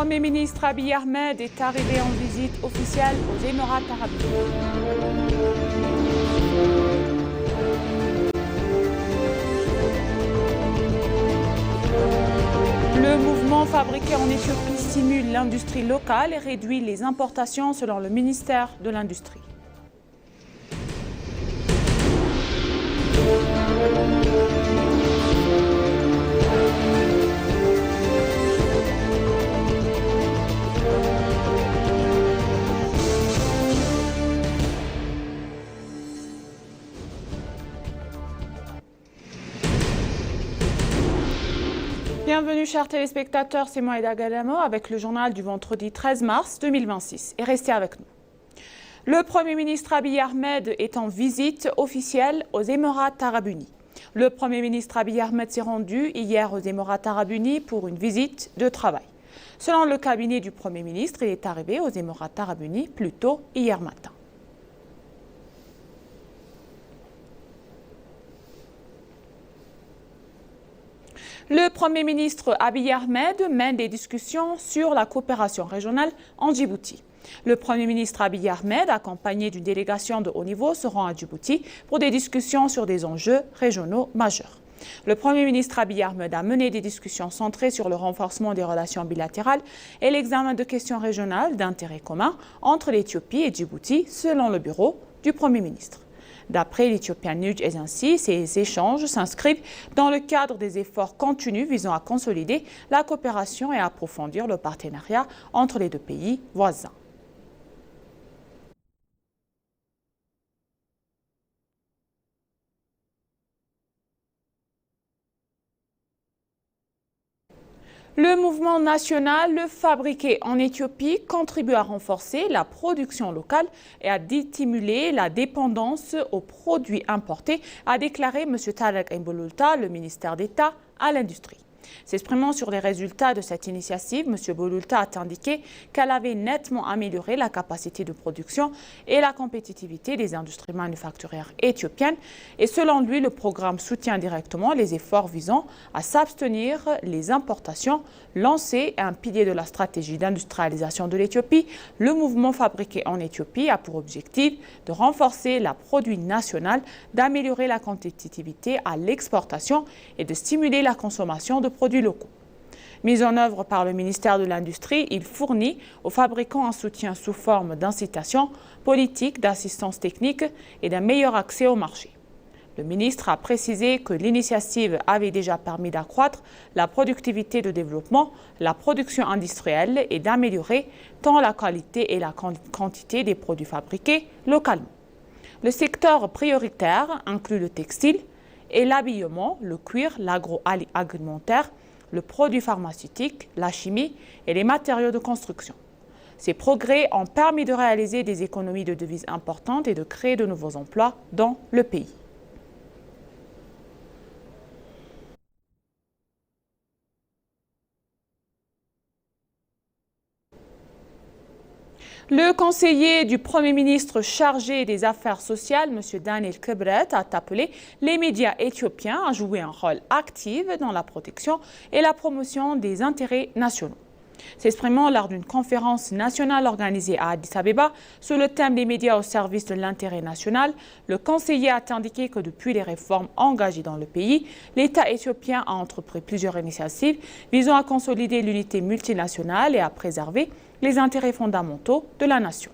Premier ministre Abiy Ahmed est arrivé en visite officielle aux Émirats arabes unis. Le mouvement fabriqué en Éthiopie stimule l'industrie locale et réduit les importations selon le ministère de l'Industrie. Bienvenue chers téléspectateurs, c'est moi Eda Galamo avec le journal du vendredi 13 mars 2026 et restez avec nous. Le Premier ministre Abiy Ahmed est en visite officielle aux Émirats arabes unis. Le Premier ministre Abiy Ahmed s'est rendu hier aux Émirats arabes unis pour une visite de travail. Selon le cabinet du Premier ministre, il est arrivé aux Émirats arabes unis plus tôt hier matin. Le Premier ministre Abiy Ahmed mène des discussions sur la coopération régionale en Djibouti. Le Premier ministre Abiy Ahmed, accompagné d'une délégation de haut niveau, se rend à Djibouti pour des discussions sur des enjeux régionaux majeurs. Le Premier ministre Abiy Ahmed a mené des discussions centrées sur le renforcement des relations bilatérales et l'examen de questions régionales d'intérêt commun entre l'Éthiopie et Djibouti, selon le bureau du Premier ministre. D'après l'Ethiopian News Agency, ces échanges s'inscrivent dans le cadre des efforts continus visant à consolider la coopération et à approfondir le partenariat entre les deux pays voisins. Le mouvement national fabriqué en Éthiopie contribue à renforcer la production locale et à stimuler la dépendance aux produits importés, a déclaré M. Tarek Bolulta, le ministère d'État à l'industrie. S'exprimant sur les résultats de cette initiative, M. Bolulta a indiqué qu'elle avait nettement amélioré la capacité de production et la compétitivité des industries manufacturières éthiopiennes. Et selon lui, le programme soutient directement les efforts visant à s'abstenir les importations lancées, un pilier de la stratégie d'industrialisation de l'Éthiopie. Le mouvement fabriqué en Éthiopie a pour objectif de renforcer la produit nationale, d'améliorer la compétitivité à l'exportation et de stimuler la consommation de produits locaux. Mis en œuvre par le ministère de l'Industrie, il fournit aux fabricants un soutien sous forme d'incitation politique, d'assistance technique et d'un meilleur accès au marché. Le ministre a précisé que l'initiative avait déjà permis d'accroître la productivité de développement, la production industrielle et d'améliorer tant la qualité et la quantité des produits fabriqués localement. Le secteur prioritaire inclut le textile et l'habillement, le cuir, l'agroalimentaire, le produit pharmaceutique, la chimie et les matériaux de construction. Ces progrès ont permis de réaliser des économies de devises importantes et de créer de nouveaux emplois dans le pays. Le conseiller du Premier ministre chargé des Affaires sociales, M. Daniel Kebret, a appelé les médias éthiopiens à jouer un rôle actif dans la protection et la promotion des intérêts nationaux. S'exprimant lors d'une conférence nationale organisée à Addis Abeba sur le thème des médias au service de l'intérêt national, le conseiller a indiqué que depuis les réformes engagées dans le pays, l'État éthiopien a entrepris plusieurs initiatives visant à consolider l'unité multinationale et à préserver les intérêts fondamentaux de la nation.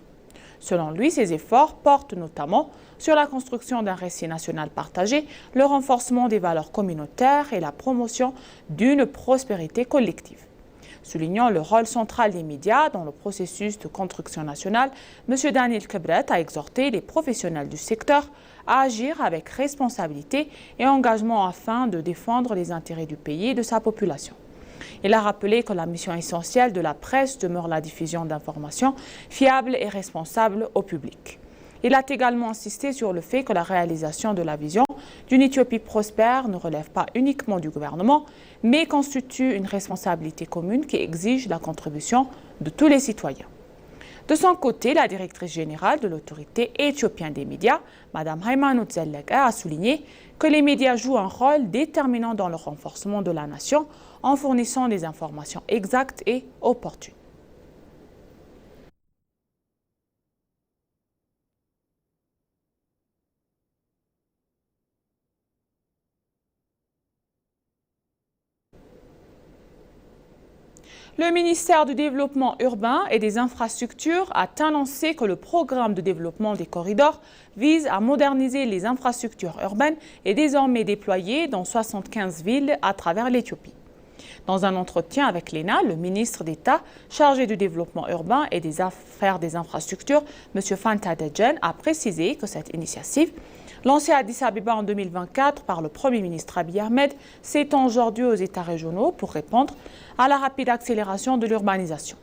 Selon lui, ces efforts portent notamment sur la construction d'un récit national partagé, le renforcement des valeurs communautaires et la promotion d'une prospérité collective. Soulignant le rôle central des médias dans le processus de construction nationale, M. Daniel Kebret a exhorté les professionnels du secteur à agir avec responsabilité et engagement afin de défendre les intérêts du pays et de sa population. Il a rappelé que la mission essentielle de la presse demeure la diffusion d'informations fiables et responsables au public. Il a également insisté sur le fait que la réalisation de la vision d'une Éthiopie prospère ne relève pas uniquement du gouvernement, mais constitue une responsabilité commune qui exige la contribution de tous les citoyens. De son côté, la directrice générale de l'autorité éthiopienne des médias, Mme Haïmanout Zellega, a souligné que les médias jouent un rôle déterminant dans le renforcement de la nation en fournissant des informations exactes et opportunes. Le ministère du Développement urbain et des infrastructures a annoncé que le programme de développement des corridors vise à moderniser les infrastructures urbaines et désormais déployé dans 75 villes à travers l'Éthiopie. Dans un entretien avec l'ENA, le ministre d'État chargé du développement urbain et des affaires des infrastructures, M. Fanta Dejen, a précisé que cette initiative, lancée à Addis Abeba en 2024 par le Premier ministre Abiy Ahmed, s'étend aujourd'hui aux États régionaux pour répondre à la rapide accélération de l'urbanisation.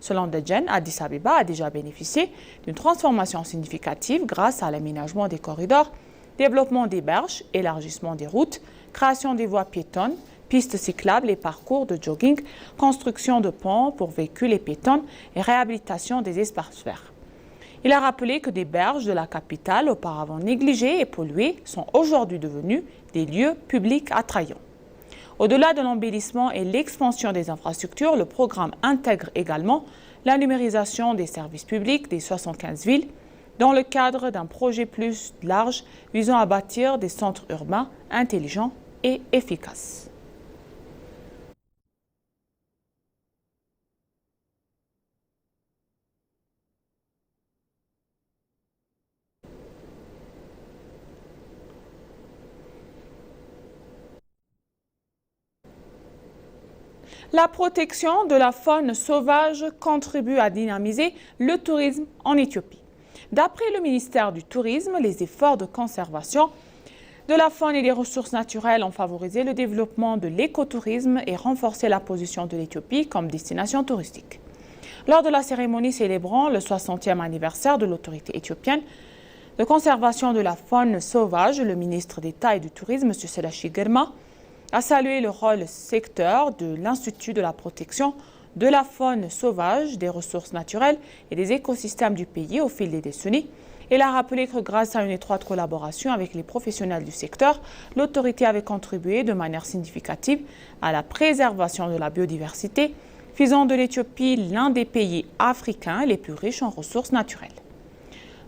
Selon Dejen, Addis Abeba a déjà bénéficié d'une transformation significative grâce à l'aménagement des corridors, développement des berges, élargissement des routes, création des voies piétonnes, pistes cyclables et parcours de jogging, construction de ponts pour véhicules et piétons et réhabilitation des espaces verts. Il a rappelé que des berges de la capitale, auparavant négligées et polluées, sont aujourd'hui devenues des lieux publics attrayants. Au-delà de l'embellissement et l'expansion des infrastructures, le programme intègre également la numérisation des services publics des 75 villes dans le cadre d'un projet plus large visant à bâtir des centres urbains intelligents et efficaces. La protection de la faune sauvage contribue à dynamiser le tourisme en Éthiopie. D'après le ministère du Tourisme, les efforts de conservation de la faune et des ressources naturelles ont favorisé le développement de l'écotourisme et renforcé la position de l'Éthiopie comme destination touristique. Lors de la cérémonie célébrant le 60e anniversaire de l'autorité éthiopienne de conservation de la faune sauvage, le ministre d'État et du Tourisme, M. Selashi Girma, a salué le rôle secteur de l'Institut de la protection de la faune sauvage, des ressources naturelles et des écosystèmes du pays au fil des décennies. Il a rappelé que grâce à une étroite collaboration avec les professionnels du secteur, l'autorité avait contribué de manière significative à la préservation de la biodiversité, faisant de l'Éthiopie l'un des pays africains les plus riches en ressources naturelles.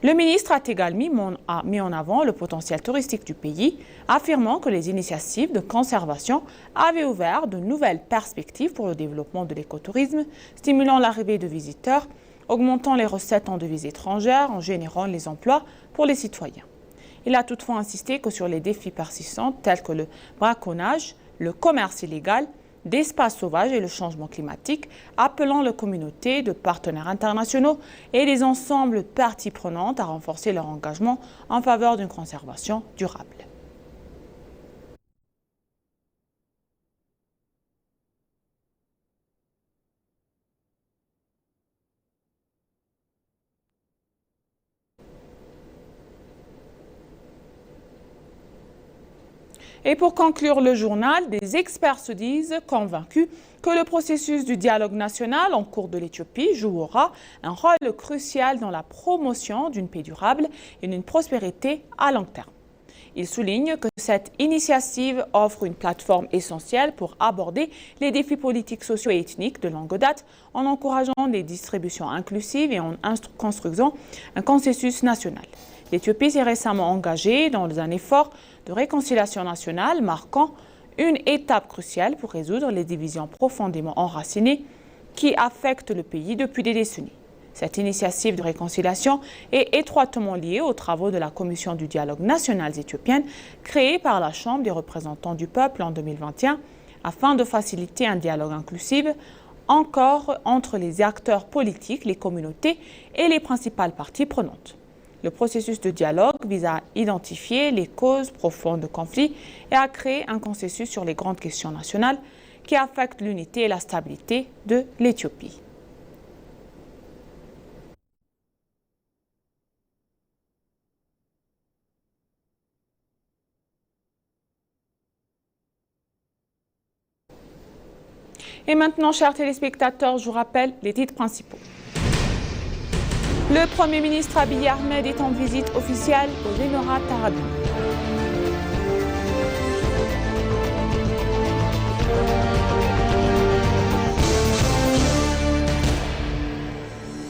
Le ministre a également mis en avant le potentiel touristique du pays, affirmant que les initiatives de conservation avaient ouvert de nouvelles perspectives pour le développement de l'écotourisme, stimulant l'arrivée de visiteurs, augmentant les recettes en devises étrangères, en générant les emplois pour les citoyens. Il a toutefois insisté que sur les défis persistants tels que le braconnage, le commerce illégal, d'espaces sauvages et le changement climatique, appelant la communauté de partenaires internationaux et les ensembles parties prenantes à renforcer leur engagement en faveur d'une conservation durable. Et pour conclure le journal, des experts se disent convaincus que le processus du dialogue national en cours de l'Éthiopie jouera un rôle crucial dans la promotion d'une paix durable et d'une prospérité à long terme. Ils soulignent que cette initiative offre une plateforme essentielle pour aborder les défis politiques, sociaux et ethniques de longue date en encourageant des distributions inclusives et en construisant un consensus national. L'Éthiopie s'est récemment engagée dans un effort de réconciliation nationale marquant une étape cruciale pour résoudre les divisions profondément enracinées qui affectent le pays depuis des décennies. Cette initiative de réconciliation est étroitement liée aux travaux de la Commission du dialogue national éthiopienne créée par la Chambre des représentants du peuple en 2021 afin de faciliter un dialogue inclusif encore entre les acteurs politiques, les communautés et les principales parties prenantes. Le processus de dialogue vise à identifier les causes profondes de conflits et à créer un consensus sur les grandes questions nationales qui affectent l'unité et la stabilité de l'Éthiopie. Et maintenant, chers téléspectateurs, je vous rappelle les titres principaux. Le Premier ministre Abiy Ahmed est en visite officielle aux Émirats arabes unis.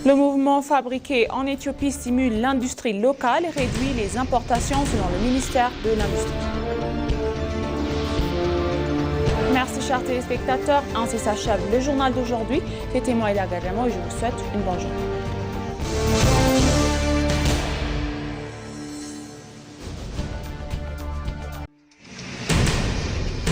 Le mouvement fabriqué en Éthiopie stimule l'industrie locale et réduit les importations selon le ministère de l'Industrie. Merci chers téléspectateurs, ainsi s'achève le journal d'aujourd'hui. C'était moi Elia Gadamo et je vous souhaite une bonne journée.